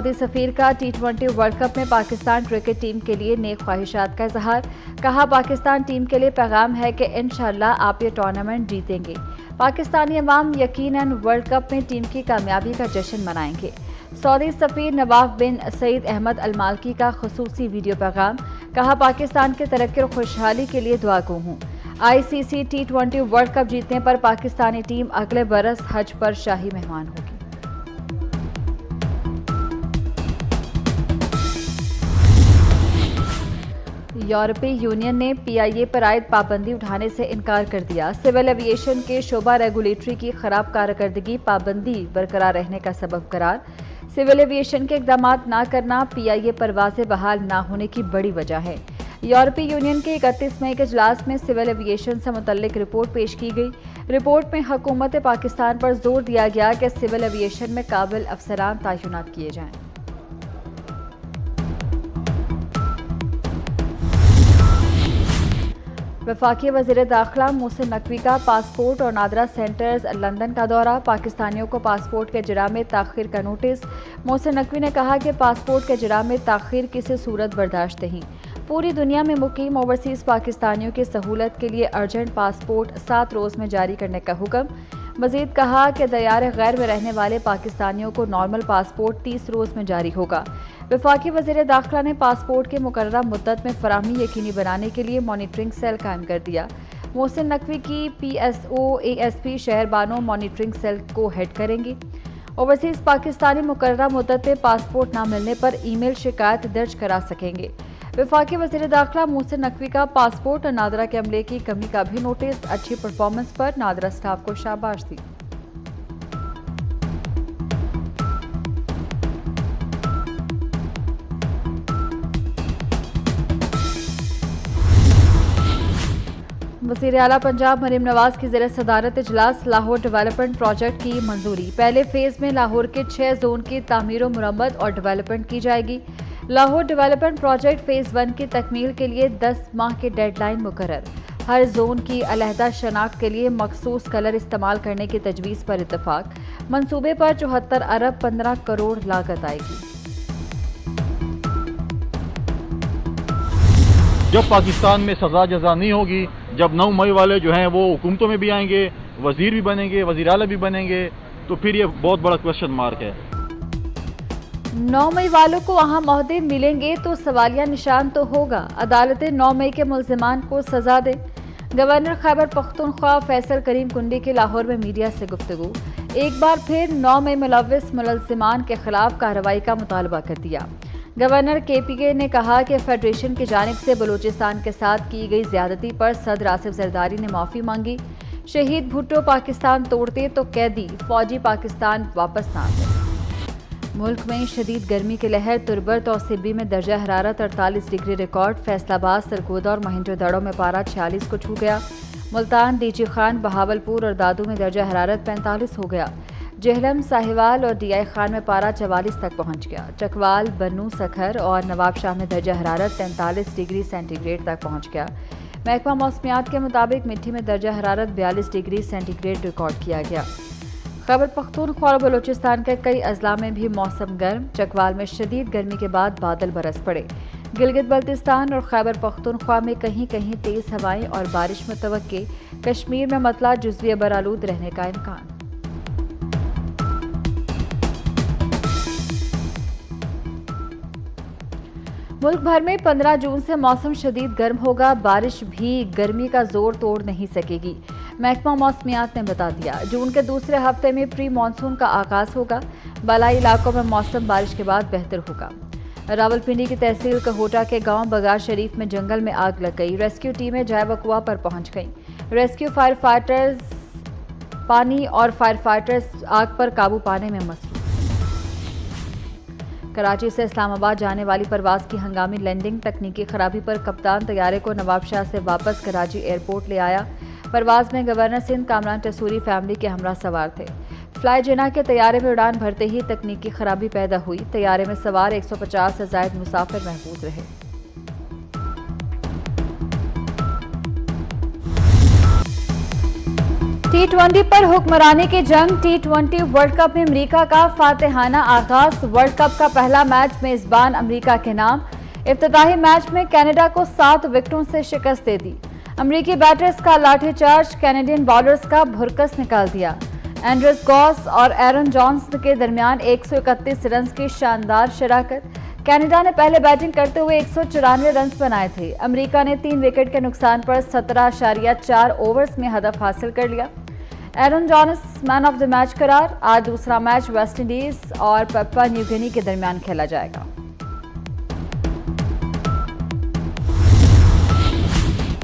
Saudi सफीर का T20 world cup में Pakistan cricket team के लिए नेक ख्वाहिशात का इजहार। कहा, पाकिस्तान टीम के लिए पैगाम है कि इंशाअल्लाह आप ये टूर्नामेंट जीतेंगे। पाकिस्तानी अवाम यकीनन वर्ल्ड कप में टीम की कामयाबी का जश्न मनाएंगे। सऊदी सफीर नवाफ बिन सईद अहमद अल मालकी का खुसूसी वीडियो पैगाम। कहा, पाकिस्तान की तरक्की और खुशहाली के लिए दुआ गो हूँ। ICC T20 वर्ल्ड कप जीतने पर पाकिस्तानी टीम अगले बरस हज पर शाही मेहमान होगी। यूरोपीय यूनियन ने PIA पर आयद पाबंदी उठाने से इनकार कर दिया। सिविल एविएशन के शोबा रेगुलेटरी की खराब कारकर्दगी पाबंदी बरकरार रहने का सबब करार। सिविल एविएशन के इकदाम न करना PIA परवाजें बहाल न होने की बड़ी वजह है। यूरोपीय यूनियन के 31 मई के इजलास में सिविल एविएशन से मुतल्लिक रिपोर्ट पेश की गई। रिपोर्ट में हुकूमत पाकिस्तान पर जोर दिया गया कि सिविल एविएशन में काबिल अफसरान तैनात किए जाएं। वफाकी वज़ीर दाखिला मोहसिन नकवी का पासपोर्ट और नादरा सेंटर्स लंदन का दौरा। पाकिस्तानियों को पासपोर्ट के इजरा में ताख़ीर का नोटिस। मोहसिन नकवी ने कहा कि पासपोर्ट के इजरा में ताख़ीर किसी सूरत बर्दाश्त नहीं। पूरी दुनिया में मुकीम ओवरसीज़ पाकिस्तानियों की सहूलत के लिए अर्जेंट पासपोर्ट 7 रोज़ में जारी करने का हुक्म। मज़ीद कहा कि दयार गैर में रहने वाले पाकिस्तानियों को नॉर्मल पासपोर्ट 30 रोज़ में जारी होगा। वफाकी वज़ीर दाखिला ने पासपोर्ट की मुकर्ररा मुद्दत में फराहमी यकीनी बनाने के लिए मॉनिटरिंग सेल कायम कर दिया। मोहसिन नकवी की PSO ASP Shehrbano monitoring cell को हेड करेंगी। ओवरसीज़ पाकिस्तानी मुकर्ररा मुद्दत में पासपोर्ट न मिलने पर ईमेल शिकायत दर्ज करा सकेंगे। वफाकी वज़ीर दाखिला मोहसिन नकवी का पासपोर्ट और नादरा के अमले की कमी का भी नोटिस। अच्छी परफॉर्मेंस पर नादरा स्टाफ को शाबाश दी। वज़ीर आला पंजाब मरीम नवाज की ज़ेर सदारत इजलास। लाहौर डेवलपमेंट प्रोजेक्ट की मंजूरी। पहले फेज़ में लाहौर के 6 जोन की तामीर मुरम्मत और डेवलपमेंट की जाएगी। लाहौर डेवलपमेंट प्रोजेक्ट फ़ेज़ 1 की तकमील के लिए 10 माह की डेडलाइन मुकर्रर। हर जोन की अलहदा शनाख्त के लिए मखसूस कलर इस्तेमाल करने की तजवीज़ पर इत्तफाक। मंसूबे पर 74 अरब 15 करोड़ लागत आएगी। जब पाकिस्तान में सजा जजा नहीं होगी, जब 9 मई वाले जो हैं वो हुकूमतों में भी आएंगे, वजीर भी बनेंगे, वजीर आला भी बनेंगे, तो फिर ये बहुत बड़ा क्वेश्चन मार्क है। 9 मई वालों को वहाँ ओहदे मिलेंगे तो सवालिया निशान तो होगा। अदालतें 9 मई के मुल्जिमान को सजा दें। गवर्नर खैबर पख्तूनख्वा फैसल करीम कुंडी की लाहौर में मीडिया से गुफ्तगू। एक बार फिर 9 मई मुलव्विस मुलजिमान के खिलाफ कार्रवाई का मुतालबा कर दिया। गवर्नर KPK ने कहा कि फेडरेशन की जानिब से बलूचिस्तान के साथ की गई ज्यादती पर सदर आसिफ जरदारी ने माफ़ी मांगी। शहीद भुट्टो पाकिस्तान तोड़ते तो कैदी फौजी पाकिस्तान वापस ना आते। मुल्क में शदीद गर्मी की लहर। तुरबत और सिब्बी में दर्जा हरारत 48 डिग्री रिकॉर्ड। फैसलाबाद, सरगोदा और महेंद्रगढ़ में पारा 46 को छू गया। मुल्तान, DG खान, बहावलपुर और दादू में दर्जा हरारत 45 हो गया। जेहलम, साहिवाल और DI खान में पारा 44 तक पहुंच गया। चकवाल, बन्नू, सखर और नवाबशाह में दर्जा हरारत 43 डिग्री सेंटीग्रेड तक पहुंच गया। महकमा मौसमियात के मुताबिक मिट्टी में दर्जा हरारत 42 डिग्री सेंटीग्रेड रिकॉर्ड किया गया। खैबर पख्तूनख्वा और बलूचिस्तान के कई अजला में भी मौसम गर्म। चकवाल में शदीद गर्मी के बाद बादल बरस पड़े। गिलगित बल्तिस्तान और खैबर पख्तूनख्वा में कहीं कहीं तेज हवाएं और बारिश मुतवक्के। कश्मीर में मतला जुज़वी बरालूद रहने का इम्कान। मुल्क भर में 15 जून से मौसम शदीद गर्म होगा। बारिश भी गर्मी का जोर तोड़ नहीं सकेगी। महकमा मौसमियात ने बता दिया। जून के दूसरे हफ्ते में प्री मानसून का आगाज होगा। बालाई इलाकों में मौसम बारिश के बाद बेहतर होगा। रावलपिंडी की तहसील कहोटा के गांव बगार शरीफ में जंगल में आग लग गई। रेस्क्यू टीमें जाय वकुआ पर पहुंच गईं। रेस्क्यू फायर फाइटर्स पानी और फायर फाइटर्स आग पर काबू पाने में मसरूफ। कराची से इस्लामाबाद जाने वाली परवाज की हंगामी लैंडिंग। तकनीकी खराबी पर कप्तान तैयारे को नवाबशाह से वापस कराची एयरपोर्ट ले आया। परवाज में गवर्नर सिंध कामरान टसूरी फैमिली के हमरा सवार थे। फ्लाई जिना के तैयारे में उड़ान भरते ही तकनीकी खराबी पैदा हुई। तैयारे में सवार 150 से ज़ायद मुसाफिर महफूज रहे। T20 पर हुक्मरानी की जंग। T20 वर्ल्ड कप में अमेरिका का फातेहाना आगाज। वर्ल्ड कप का पहला मैच मेजबान अमेरिका के नाम। इफ्तिताही मैच में कनाडा को 7 विकेटों से शिकस्त दे दी। अमेरिकी बैटर्स का लाठीचार्ज कैनेडियन बॉलर्स का भुरकस निकाल दिया। एंड्रस गॉस और एरन जॉन्स के दरमियान 131 रन की शानदार शराकत। कनाडा ने पहले बैटिंग करते हुए 194 रन बनाए थे। अमेरिका ने 3 विकेट के नुकसान पर 17.4 ओवर्स में हदफ हासिल कर लिया। Aaron Jones man of the match करार। आज दूसरा मैच वेस्टइंडीज और पप्पा न्यू गिनी के दरमियान खेला जाएगा।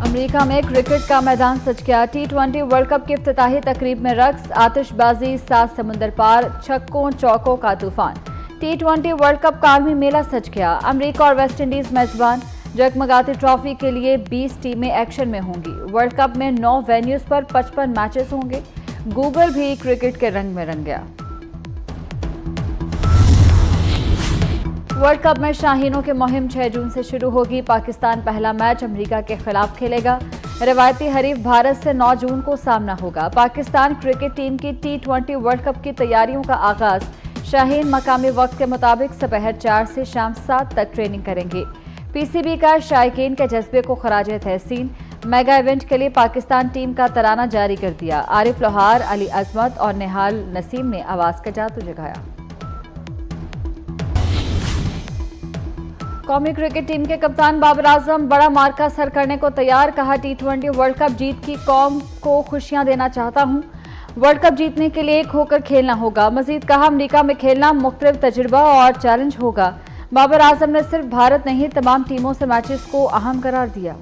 अमेरिका में क्रिकेट का मैदान सज गया। T20 वर्ल्ड कप की इफ्तिताही तकरीब में रक्स, आतिशबाजी, 7 समुंदर पार, छक्कों चौकों का तूफान। T20 वर्ल्ड कप का आलमी मेला सज गया। अमेरिका और वेस्टइंडीज मेजबान। जगमगाती ट्रॉफी के लिए 20 टीमें एक्शन में होंगी। वर्ल्ड कप में 9 वेन्यूज पर 55 मैचेस होंगे। गूगल भी क्रिकेट के रंग में रंग गया। वर्ल्ड कप में शाहीनों की मुहिम 6 जून से शुरू होगी। पाकिस्तान पहला मैच अमेरिका के खिलाफ खेलेगा। रवायती हरीफ भारत से 9 जून को सामना होगा। पाकिस्तान क्रिकेट टीम की T20 वर्ल्ड कप की तैयारियों का आगाज। शाहीन मकामी वक्त के मुताबिक दोपहर 4 से शाम 7 तक ट्रेनिंग करेंगे। PCB का शायकीन के जज्बे को खराजे तहसीन। मेगा इवेंट के लिए पाकिस्तान टीम का तराना जारी कर दिया। आरिफ लोहार, अली अजमत और निहाल नसीम ने आवाज का जादू जगाया। कौमी क्रिकेट टीम के कप्तान बाबर आजम बड़ा मार्का सर करने को तैयार। कहा, T20 वर्ल्ड कप जीत की कौम को खुशियां देना चाहता हूं। वर्ल्ड कप जीतने के लिए एक होकर खेलना होगा। मजीद कहा, अमेरिका में खेलना मुख्तलिफ तजुर्बा और चैलेंज होगा। बाबर आजम ने सिर्फ भारत नहीं तमाम टीमों से मैचेस को अहम करार दिया।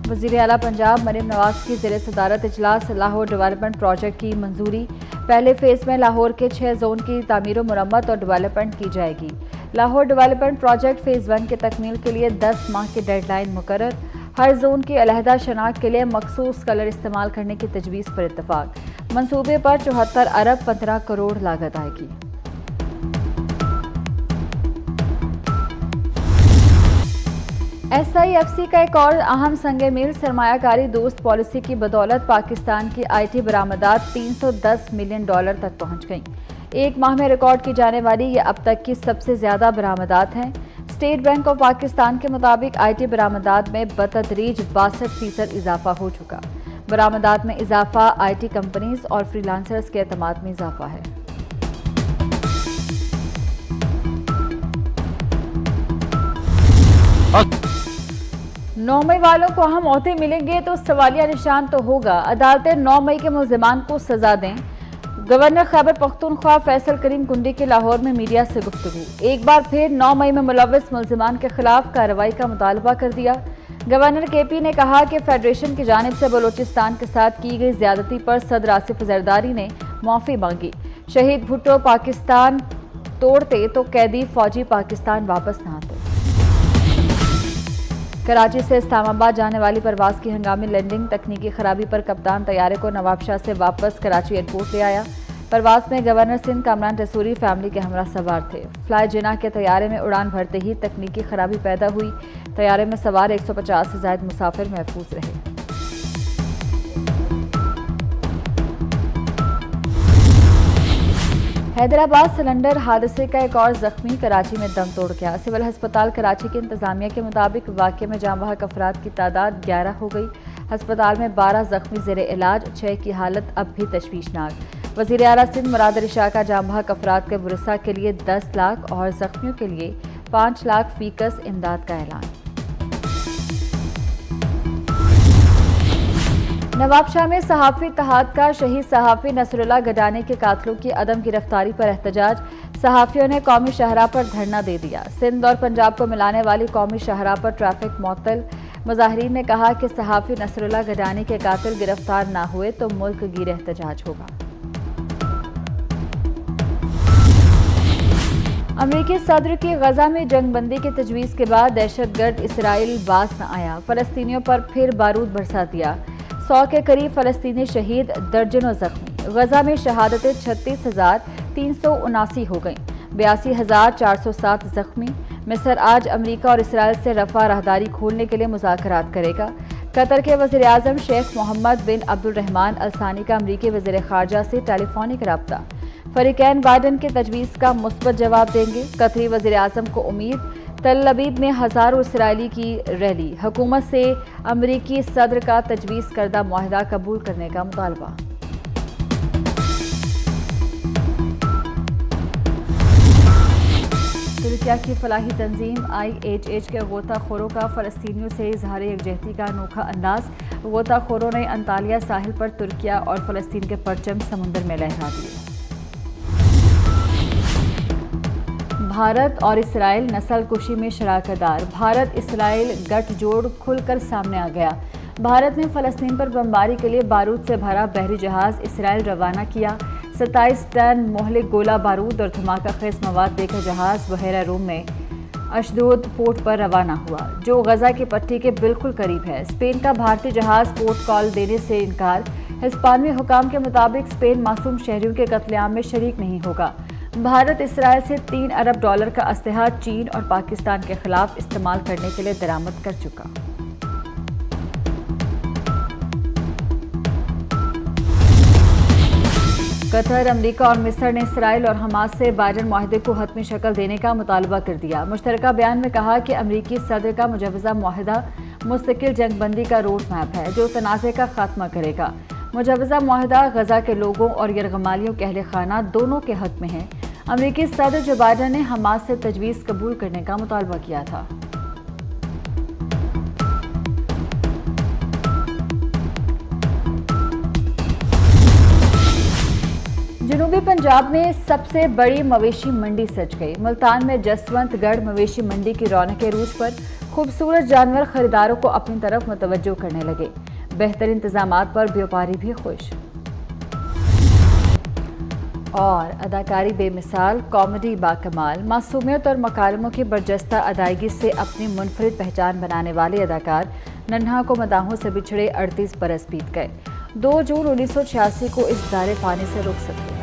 वजीर आला पंजाब मरीम नवाज की ज़ेरे सदारत इजलास। लाहौर डेवलपमेंट प्रोजेक्ट की मंजूरी। पहले फेज में लाहौर के 6 जोन की तामीर मुरम्मत और डेवलपमेंट की जाएगी। लाहौर डेवलपमेंट प्रोजेक्ट फेज 1 की तकमील के लिए 10 माह की डेडलाइन मुकर्रर। हर जोन की अलहदा शनाख्त के लिए मखसूस कलर इस्तेमाल करने की तजवीज़ पर इत्तफाक। मंसूबे पर 74 अरब 15 करोड़ लागत आएगी। SIFC का एक और अहम संगे मील। सरमायाकारी दोस्त पॉलिसी की बदौलत पाकिस्तान की IT बरामदात $310 मिलियन तक पहुंच गईं। एक माह में रिकॉर्ड की जाने वाली ये अब तक की सबसे ज्यादा बरामदात हैं। स्टेट बैंक ऑफ पाकिस्तान के मुताबिक IT बरामदात में बतदरीज 62% इजाफा हो चुका। बरामदात में इजाफा IT कंपनीज और फ्रीलांसर्स के एतमाद में इजाफा है। नौ मई वालों को अहम ओहदे मिलेंगे तो सवालिया निशान तो होगा। अदालतें 9 मई के मुल्जिमान को सजा दें। गवर्नर खैबर पख्तूनख्वा फैसल करीम कुंडी की लाहौर में मीडिया से गुफ्तगू। एक बार फिर 9 मई में मुलव्वस मुल्जिमान के खिलाफ कार्रवाई का मुतालबा कर दिया। गवर्नर KP ने कहा कि फेडरेशन की जानिब से बलोचिस्तान के साथ की गई ज्यादती पर सदर आसिफ जरदारी ने माफी मांगी। शहीद भुट्टो पाकिस्तान तोड़ते तो कैदी फौजी पाकिस्तान वापस न आते। कराची से इस्लामाबाद जाने वाली परवाज की हंगामी लैंडिंग। तकनीकी खराबी पर कप्तान तैयारे को नवाबशाह से वापस कराची एयरपोर्ट ले आया। परवाज में गवर्नर सिंध कामरान रसूरी फैमिली के हमरा सवार थे। फ्लाई जिना के तैयारे में उड़ान भरते ही तकनीकी खराबी पैदा हुई। तैयारे में सवार 150 से ज्यादा मुसाफिर महफूज रहे। हैदराबाद सिलेंडर हादसे का एक और जख्मी कराची में दम तोड़ गया। सिविल अस्पताल कराची की इंतजामिया के मुताबिक वाक़े में जाँ बहक अफराद की तादाद 11 हो गई। अस्पताल में 12 जख्मी ज़ेरे इलाज, 6 की हालत अब भी तशवीशनाक। वज़ीर आला सिंध मुराद अली शाह का जाँ बहक अफराद के वरसा के लिए 10 लाख और जख्मियों के लिए 5 लाख फीकस इमदाद का ऐलान। नवाबशाह में सहाफ़ी इत्तेहाद का शहीद सहाफ़ी नसरुल्लाह गडानी के कातिलों की अदम गिरफ्तारी पर एहतजाज। सहाफ़ियों ने कौमी शाहराह पर धरना दे दिया। सिंध और पंजाब को मिलाने वाली कौमी शाहराह पर ट्रैफिक मुअत्तल। मुजाहिरीन ने कहा कि सहाफ़ी नसरुल्लाह गडानी के कातिल गिरफ्तार न हुए तो मुल्क गिर एहतजाज होगा। अमरीकी सदर की गजा में जंगबंदी की तजवीज़ के बाद दहशतगर्द इसराइल बाज न आया। फ़लस्तीनियों पर फिर बारूद बरसा दिया। 100 के करीब फ़लस्तीनी शहीद, दर्जनों जख्मी। गजा में शहादतें 36,379 हो गईं। 82,407 जख्मी। मिस्र आज अमेरिका और इसराइल से रफा राहदारी खोलने के लिए मुज़ाकरात करेगा। कतर के वज़ीर-ए-आज़म शेख मोहम्मद बिन अब्दुल-रहमान अल-सानी का अमरीकी वज़ीर ख़ारजा से टेलीफोनिक रब्ता। फ़रीक़ैन बाइडन के तजवीज़ का मुस्बत जवाब देंगे। कतरी वज़ीर-ए-आज़म को उम्मीद। तल अबीब में हज़ारों इसराइली की रैली। हुकूमत से अमरीकी सदर का तजवीज़ करदा मुआहदा कबूल करने का मुतालबा। तुर्किया की फलाही तंजीम IHH के गोताखोरों का फ़लस्तीनियों से इज़हार यकजहती का अनोखा अंदाज। गोताखोरों ने अंतालिया साहिल पर तुर्किया और फ़लस्तीन के परचम समुंदर में लहरा दिए। भारत और इसराइल नस्लकुशी में शराकतदार। भारत इसराइल गठजोड़ खुलकर सामने आ गया। भारत ने फ़लस्तीन पर बमबारी के लिए बारूद से भरा बहरी जहाज़ इसराइल रवाना किया। 27 टन मोहलिक गोला बारूद और धमाका खेज मवाद लेकर जहाज़ बहरा रूम में अशदोद पोर्ट पर रवाना हुआ, जो गजा की पट्टी के बिल्कुल करीब है। स्पेन का भारतीय जहाज़ पोर्ट कॉल देने से इनकार। हिस्पानवी हुकाम के मुताबिक स्पेन मासूम शहरियों के कत्लेआम में शरीक नहीं होगा। भारत इसराइल से $3 अरब का असलहा चीन और पाकिस्तान के खिलाफ इस्तेमाल करने के लिए दरामद कर चुका। कतर, अमेरिका और मिस्र ने इसराइल और हमास से बाइडन मुआहदे को हतमी शक्ल देने का मुतालबा कर दिया। मुश्तरका बयान में कहा कि अमरीकी सदर का मुजवज़ा मुआहदा मुस्तकिल जंगबंदी का रोड मैप है जो तनाज़े का खात्मा करेगा। मुजवज़ा मुआहदा गजा के लोगों और यरगमालियों के अहले खाना दोनों के हक में है। अमरीकी सदर जो बाइडन ने हमास से तजवीज़ कबूल करने का मुतालबा किया था। जनूबी पंजाब में सबसे बड़ी मवेशी मंडी सज गई। मुल्तान में जसवंतगढ़ मवेशी मंडी की रौनक अरूज पर खूबसूरत जानवर खरीदारों को अपनी तरफ मुतवज्जो करने लगे। बेहतर इंतजामात पर व्यापारी भी खुश। और अदाकारी बेमिसाल, कॉमेडी बाकमाल, मासूमियत और मकालमों की बरजस्ता अदायगी से अपनी मुनफरिद पहचान बनाने वाले अदाकार नन्हा को मदाहों से बिछड़े 38 बरस बीत गए। 2 जून 1986 को इस दायरे पानी से रुखसत हुए।